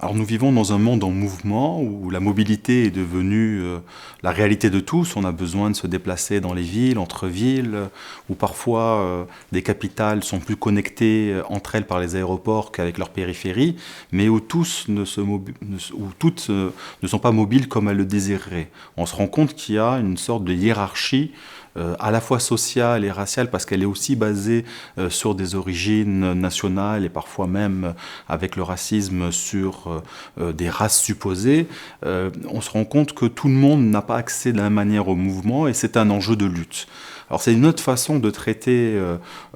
Alors nous vivons dans un monde en mouvement où la mobilité est devenue la réalité de tous. On a besoin de se déplacer dans les villes, entre villes, où parfois des capitales sont plus connectées entre elles par les aéroports qu'avec leur périphérie, mais où toutes ne sont pas mobiles comme elles le désireraient. On se rend compte qu'il y a une sorte de hiérarchie à la fois sociale et raciale, parce qu'elle est aussi basée sur des origines nationales et parfois même avec le racisme sur des races supposées. On se rend compte que tout le monde n'a pas accès de la même manière au mouvement, et c'est un enjeu de lutte. Alors c'est une autre façon de traiter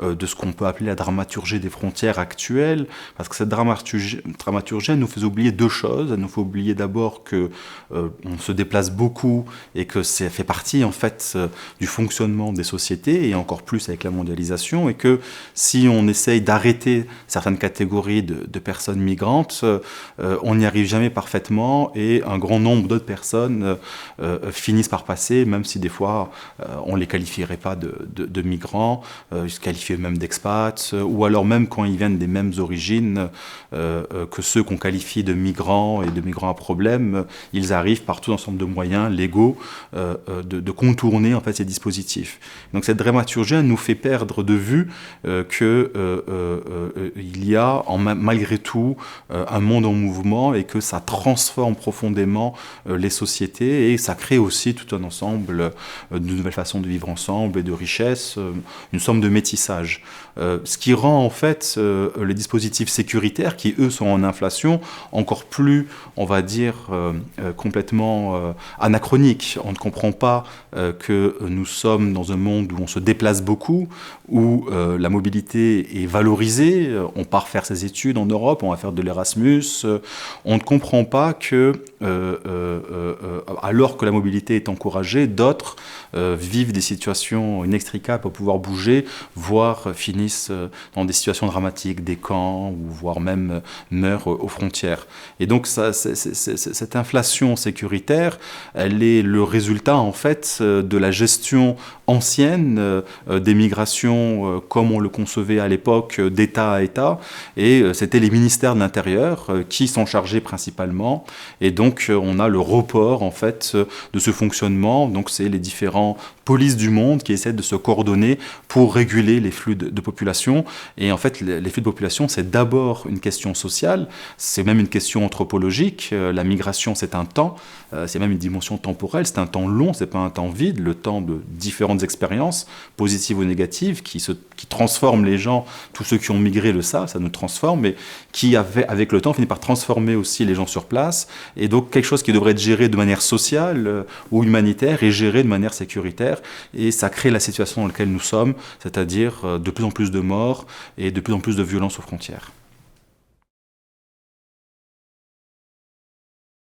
de ce qu'on peut appeler la dramaturgie des frontières actuelles, parce que cette dramaturgie elle nous fait oublier deux choses. Elle nous fait oublier d'abord que on se déplace beaucoup et que ça fait partie en fait du fonctionnement des sociétés, et encore plus avec la mondialisation, et que si on essaye d'arrêter certaines catégories de personnes migrantes, on n'y arrive jamais parfaitement, et un grand nombre d'autres personnes finissent par passer, même si des fois on les qualifierait pas de migrants, ils se qualifient eux-mêmes d'expats, ou alors même quand ils viennent des mêmes origines que ceux qu'on qualifie de migrants et de migrants à problème, ils arrivent par tout ensemble de moyens légaux de contourner en fait ces dispositifs. Donc cette dramaturgie nous fait perdre de vue qu'il y a malgré tout un monde en mouvement, et que ça transforme profondément les sociétés, et ça crée aussi tout un ensemble de nouvelles façons de vivre ensemble et de richesse, une somme de métissage. Ce qui rend en fait les dispositifs sécuritaires, qui eux sont en inflation, encore plus, on va dire, complètement anachroniques. On ne comprend pas que nous sommes dans un monde où on se déplace beaucoup, où la mobilité est valorisée. On part faire ses études en Europe, on va faire de l'Erasmus. On ne comprend pas que, alors que la mobilité est encouragée, d'autres vivent des situations inextricables pour pouvoir bouger, voire finissent dans des situations dramatiques, des camps, ou voire même meurent aux frontières. Et donc cette inflation sécuritaire, elle est le résultat en fait de la gestion ancienne des migrations comme on le concevait à l'époque, d'État à État, et c'était les ministères de l'Intérieur qui s'en chargeaient principalement, et donc on a le report en fait de ce fonctionnement. Donc c'est les différents polices du monde qui essaient de se coordonner pour réguler les flux de population. Et en fait, les flux de population, c'est d'abord une question sociale, c'est même une question anthropologique. La migration, c'est un temps, c'est même une dimension temporelle, c'est un temps long, c'est pas un temps vide, le temps de différentes expériences, positives ou négatives, qui transforment les gens. Tous ceux qui ont migré le savent, ça nous transforme, mais qui, avec le temps, finit par transformer aussi les gens sur place. Et donc, quelque chose qui devrait être géré de manière sociale ou humanitaire est géré de manière sécuritaire. Et ça crée la situation dans laquelle nous sommes, c'est-à-dire de plus en plus de morts et de plus en plus de violence aux frontières.